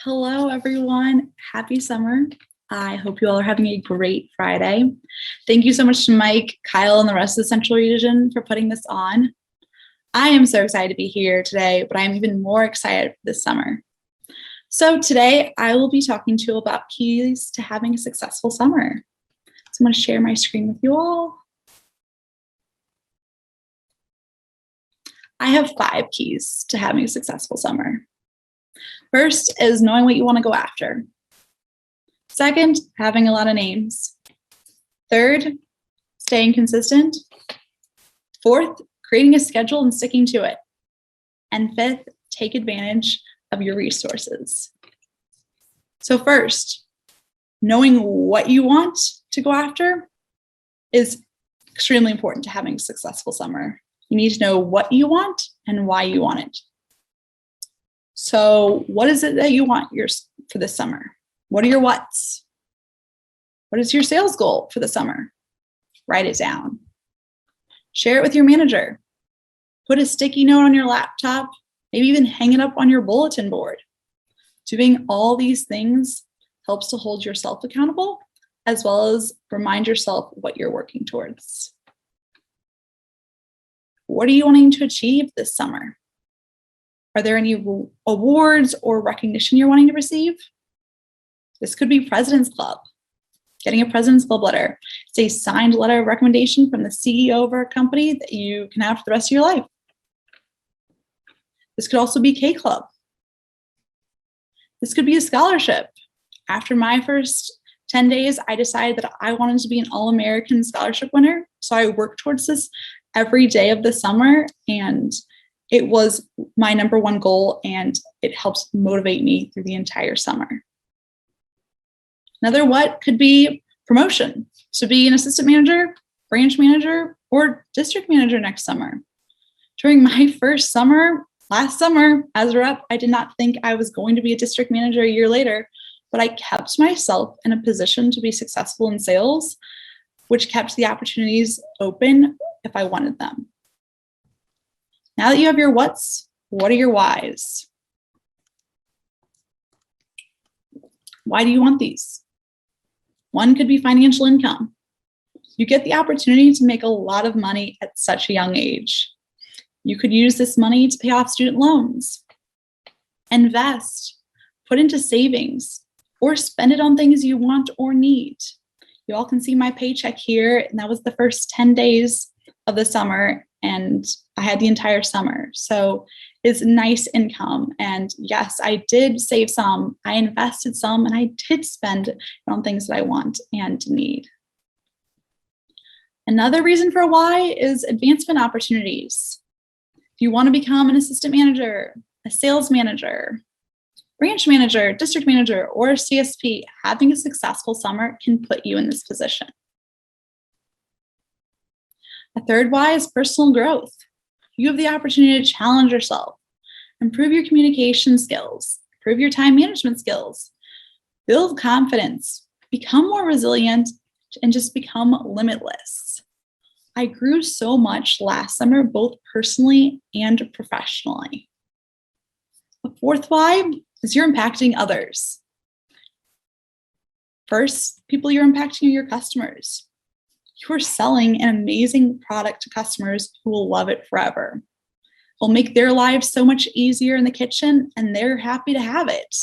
Hello, everyone. Happy summer. I hope you all are having a great Friday. Thank you so much to Mike, Kyle, and the rest of the Central Region for putting this on. I am so excited to be here today, but I'm even more excited for this summer. So today I will be talking to you about keys to having a successful summer. So I'm going to share my screen with you all. I have 5 keys to having a successful summer. First is knowing what you want to go after. Second, having a lot of names. Third, staying consistent. Fourth, creating a schedule and sticking to it. And fifth, take advantage of your resources. So first, knowing what you want to go after is extremely important to having a successful summer. You need to know what you want and why you want it. So what is it that you want for this summer? What are your whats? What is your sales goal for the summer? Write it down. Share it with your manager. Put a sticky note on your laptop, maybe even hang it up on your bulletin board. Doing all these things helps to hold yourself accountable, as well as remind yourself what you're working towards. What are you wanting to achieve this summer? Are there any awards or recognition you're wanting to receive? This could be President's Club, getting a President's Club letter. It's a signed letter of recommendation from the CEO of our company that you can have for the rest of your life. This could also be K Club. This could be a scholarship. After my first 10 days, I decided that I wanted to be an All-American scholarship winner. So I worked towards this every day of the summer, and it was my number one goal, and it helps motivate me through the entire summer. Another what could be promotion. So be an assistant manager, branch manager, or district manager next summer. During my first summer, last summer as a rep, I did not think I was going to be a district manager a year later, but I kept myself in a position to be successful in sales, which kept the opportunities open if I wanted them. Now that you have your whats, what are your whys? Why do you want these? One could be financial income. You get the opportunity to make a lot of money at such a young age. You could use this money to pay off student loans, invest, put into savings, or spend it on things you want or need. You all can see my paycheck here, and that was the first 10 days of the summer, and I had the entire summer. So it's nice income. And yes, I did save some, I invested some, and I did spend it on things that I want and need. Another reason for why is advancement opportunities. If you want to become an assistant manager, a sales manager, branch manager, district manager, or a CSP, having a successful summer can put you in this position. A third why is personal growth. You have the opportunity to challenge yourself, improve your communication skills, improve your time management skills, build confidence, become more resilient, and just become limitless. I grew so much last summer, both personally and professionally. The fourth why is you're impacting others. First, people you're impacting are your customers. You're selling an amazing product to customers who will love it forever. It'll make their lives so much easier in the kitchen, and they're happy to have it.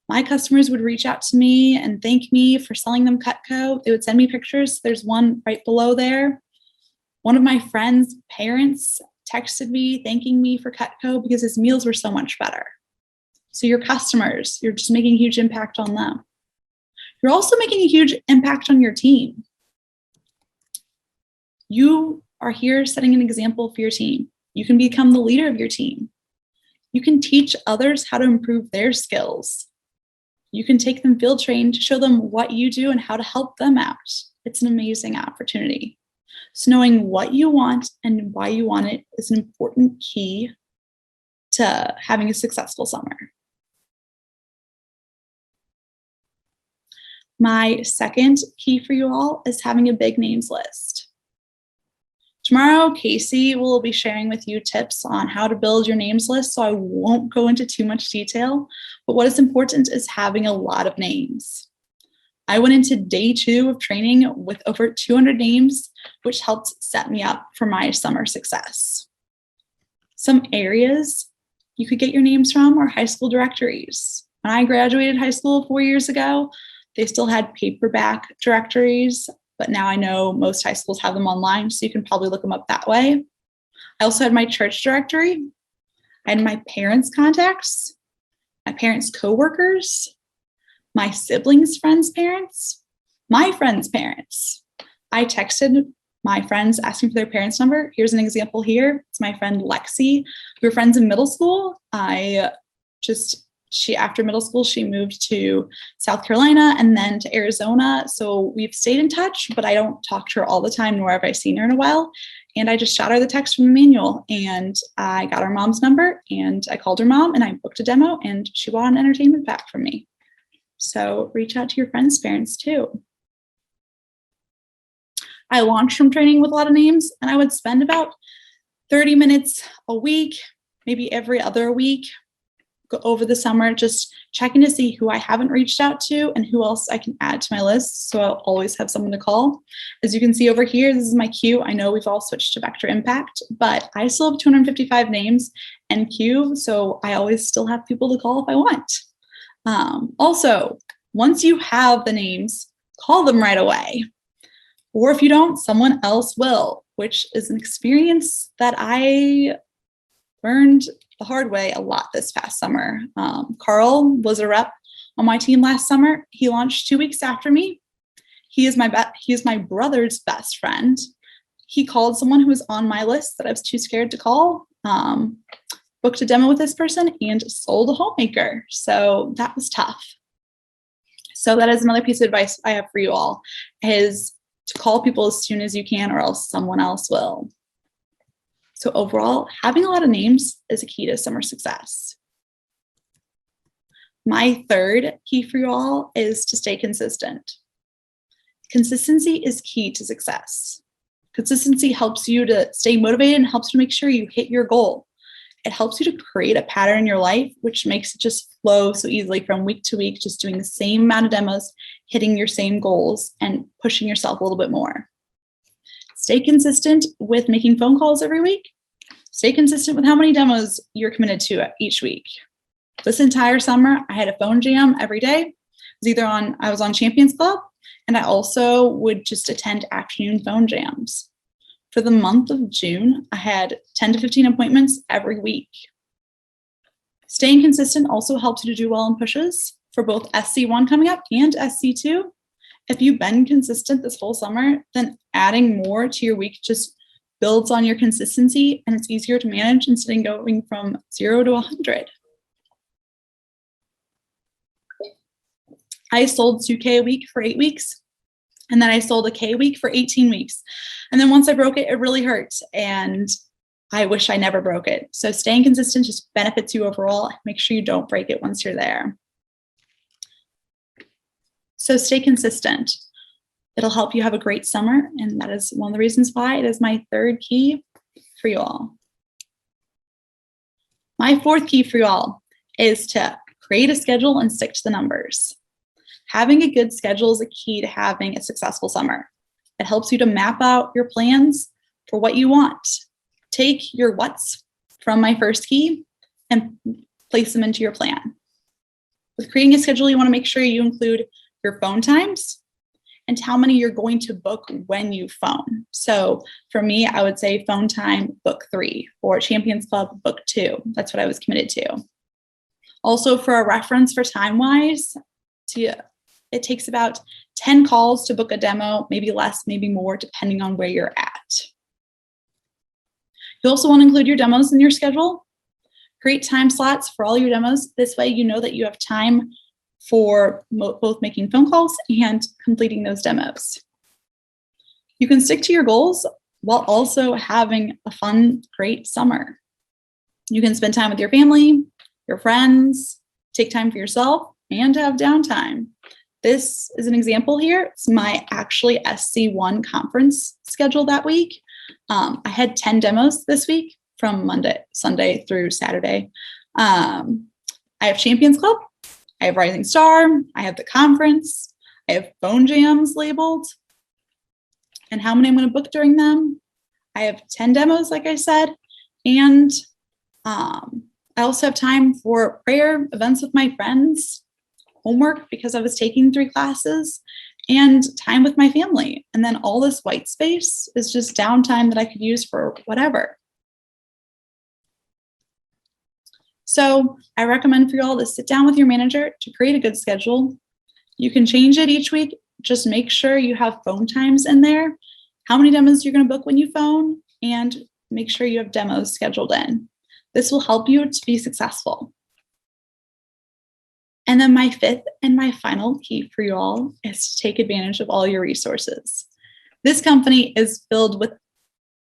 My customers would reach out to me and thank me for selling them Cutco. They would send me pictures. There's one right below there. One of my friends' parents texted me thanking me for Cutco because his meals were so much better. So your customers, you're just making a huge impact on them. You're also making a huge impact on your team. You are here setting an example for your team. You can become the leader of your team. You can teach others how to improve their skills. You can take them field training to show them what you do and how to help them out. It's an amazing opportunity. So knowing what you want and why you want it is an important key to having a successful summer. My second key for you all is having a big names list. Tomorrow, Casey will be sharing with you tips on how to build your names list, so I won't go into too much detail, but what is important is having a lot of names. I went into day 2 of training with over 200 names, which helped set me up for my summer success. Some areas you could get your names from are high school directories. When I graduated high school 4 years ago, they still had paperback directories, but now I know most high schools have them online, so you can probably look them up that way. I also had my church directory. I had my parents' contacts, my parents' coworkers, my siblings' friends' parents, my friends' parents. I texted my friends asking for their parents' number. Here's an example here. It's my friend Lexi. We were friends in middle school. After middle school, she moved to South Carolina and then to Arizona. So we've stayed in touch, but I don't talk to her all the time, nor have I seen her in a while. And I just shot her the text from the manual, and I got her mom's number, and I called her mom, and I booked a demo, and she bought an entertainment pack from me. So reach out to your friends' parents too. I launched from training with a lot of names, and I would spend about 30 minutes a week, maybe every other week, go over the summer, just checking to see who I haven't reached out to and who else I can add to my list, so I'll always have someone to call. As you can see over here, this is my queue. I know we've all switched to Vector Impact, but I still have 255 names and queue, so I always still have people to call if I want. Also, once you have the names, call them right away. Or if you don't, someone else will, which is an experience that I learned the hard way a lot this past summer. Carl was a rep on my team last summer. He launched 2 weeks after me. He is my brother's best friend. He called someone who was on my list that I was too scared to call, booked a demo with this person, and sold a homemaker. So that was tough. So that is another piece of advice I have for you all, is to call people as soon as you can, or else someone else will. So overall, having a lot of names is a key to summer success. My third key for you all is to stay consistent. Consistency is key to success. Consistency helps you to stay motivated and helps you to make sure you hit your goal. It helps you to create a pattern in your life, which makes it just flow so easily from week to week, just doing the same amount of demos, hitting your same goals, and pushing yourself a little bit more. Stay consistent with making phone calls every week. Stay consistent with how many demos you're committed to each week. This entire summer, I had a phone jam every day. I was on Champions Club, and I also would just attend afternoon phone jams. For the month of June, I had 10 to 15 appointments every week. Staying consistent also helps you to do well in pushes for both SC1 coming up and SC2. If you've been consistent this whole summer, then adding more to your week just builds on your consistency, and it's easier to manage instead of going from 0 to 100. I sold 2K a week for 8 weeks, and then I sold a K a week for 18 weeks. And then once I broke it, it really hurt, and I wish I never broke it. So staying consistent just benefits you overall. Make sure you don't break it once you're there. So stay consistent. It'll help you have a great summer, and that is one of the reasons why it is my third key for you all. My fourth key for you all is to create a schedule and stick to the numbers. Having a good schedule is a key to having a successful summer. It helps you to map out your plans for what you want. Take your what's from my first key and place them into your plan. With creating a schedule, you want to make sure you include your phone times and how many you're going to book when you phone. So for me, I would say phone time, book 3, or Champions Club, book 2. That's what I was committed to. Also, for a reference for time-wise, it takes about 10 calls to book a demo, maybe less, maybe more, depending on where you're at. You also want to include your demos in your schedule. Create time slots for all your demos. This way you know that you have time for both making phone calls and completing those demos. You can stick to your goals while also having a fun, great summer. You can spend time with your family, your friends, take time for yourself, and have downtime. This is an example here. It's my actually SC1 conference schedule that week. I had 10 demos this week from Sunday through Saturday. I have Champions Club, I have Rising Star, I have the conference, I have phone jams labeled, and how many I'm going to book during them. I have 10 demos, like I said, and I also have time for prayer, events with my friends, homework because I was taking 3 classes, and time with my family. And then all this white space is just downtime that I could use for whatever. So I recommend for you all to sit down with your manager to create a good schedule. You can change it each week. Just make sure you have phone times in there, how many demos you're going to book when you phone, and make sure you have demos scheduled in. This will help you to be successful. And then my 5th and my final key for you all is to take advantage of all your resources. This company is filled with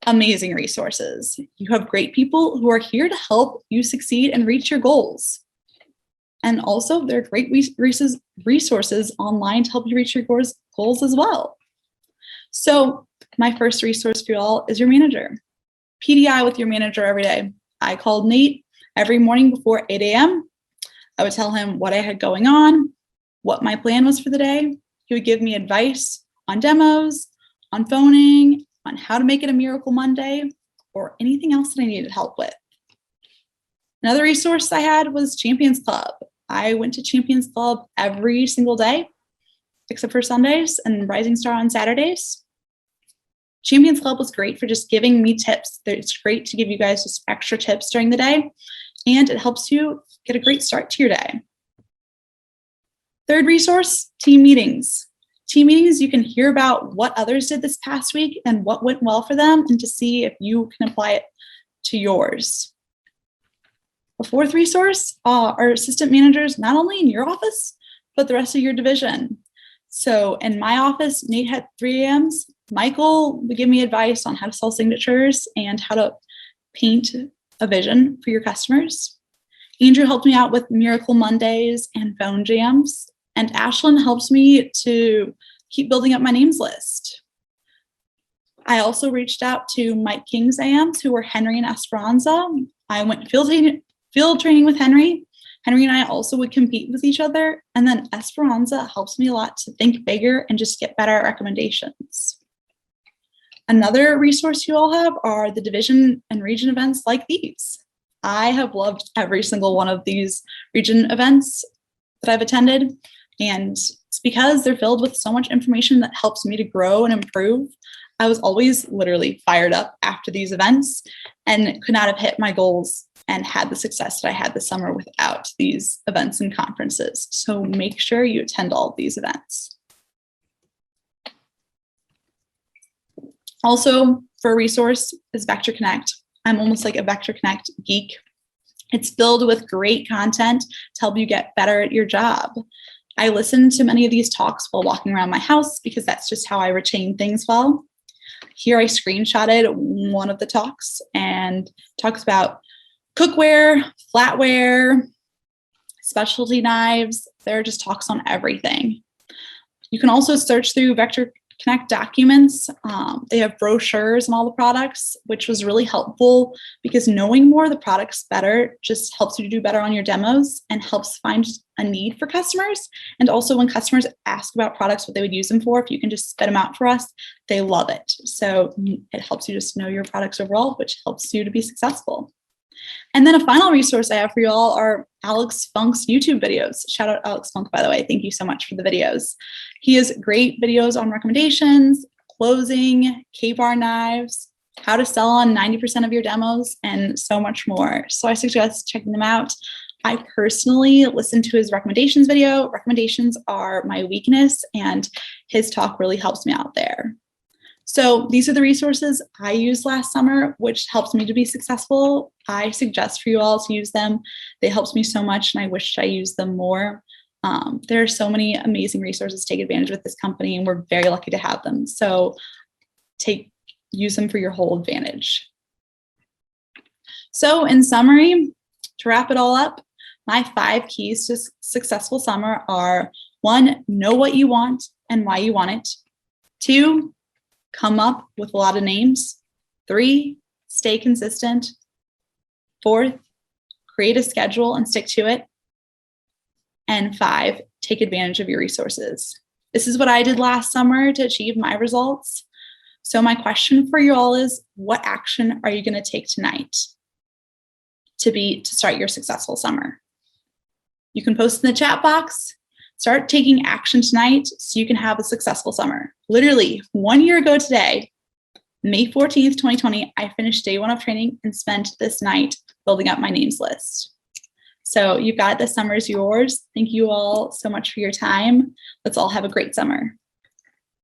amazing resources. You have great people who are here to help you succeed and reach your goals. And also there are great resources online to help you reach your goals as well. So my first resource for you all is your manager. PDI with your manager every day. I called Nate every morning before 8 a.m. I would tell him what I had going on, what my plan was for the day. He would give me advice on demos, on phoning, on how to make it a Miracle Monday, or anything else that I needed help with. Another resource I had was Champions Club. I went to Champions Club every single day, except for Sundays, and Rising Star on Saturdays. Champions Club was great for just giving me tips. It's great to give you guys just extra tips during the day, and it helps you get a great start to your day. Third resource, team meetings. Team meetings, you can hear about what others did this past week and what went well for them, and to see if you can apply it to yours. A fourth resource are assistant managers, not only in your office, but the rest of your division. So in my office, Nate had 3 AMs. Michael would give me advice on how to sell signatures and how to paint a vision for your customers. Andrew helped me out with Miracle Mondays and phone jams. And Ashlyn helps me to keep building up my names list. I also reached out to Mike King's AMs, who were Henry and Esperanza. I went field training with Henry. Henry and I also would compete with each other. And then Esperanza helps me a lot to think bigger and just get better at recommendations. Another resource you all have are the division and region events like these. I have loved every single one of these region events that I've attended, and it's because they're filled with so much information that helps me to grow and improve. I was always literally fired up after these events and could not have hit my goals and had the success that I had this summer without these events and conferences. So make sure you attend all of these events. Also, for a resource is Vector Connect. I'm almost like a Vector Connect geek. It's filled with great content to help you get better at your job. I listen to many of these talks while walking around my house because that's just how I retain things well. Here I screenshotted one of the talks and talks about cookware, flatware, specialty knives. There are just talks on everything. You can also search through Vector Connect documents. They have brochures on all the products, which was really helpful because knowing more of the products better just helps you to do better on your demos and helps find a need for customers. And also when customers ask about products, what they would use them for, if you can just spit them out for us, they love it. So it helps you just know your products overall, which helps you to be successful. And then a final resource I have for you all are Alex Funk's YouTube videos. Shout out Alex Funk, by the way. Thank you so much for the videos. He has great videos on recommendations, closing, K-bar knives, how to sell on 90% of your demos, and so much more. So I suggest checking them out. I personally listened to his recommendations video. Recommendations are my weakness, and his talk really helps me out there. So these are the resources I used last summer, which helps me to be successful. I suggest for you all to use them. They helped me so much, and I wish I used them more. There are so many amazing resources to take advantage with this company, and we're very lucky to have them. So use them for your whole advantage. So in summary, to wrap it all up, my 5 keys to successful summer are: 1, know what you want and why you want it. 2, come up with a lot of names. 3, stay consistent. 4, create a schedule and stick to it. And 5, take advantage of your resources. This is what I did last summer to achieve my results. So my question for you all is, what action are you going to take tonight to start your successful summer? You can post in the chat box. Start taking action tonight so you can have a successful summer. Literally 1 year ago today, May 14th, 2020, I finished day 1 of training and spent this night building up my names list. So you've got it. This summer is yours. Thank you all so much for your time. Let's all have a great summer.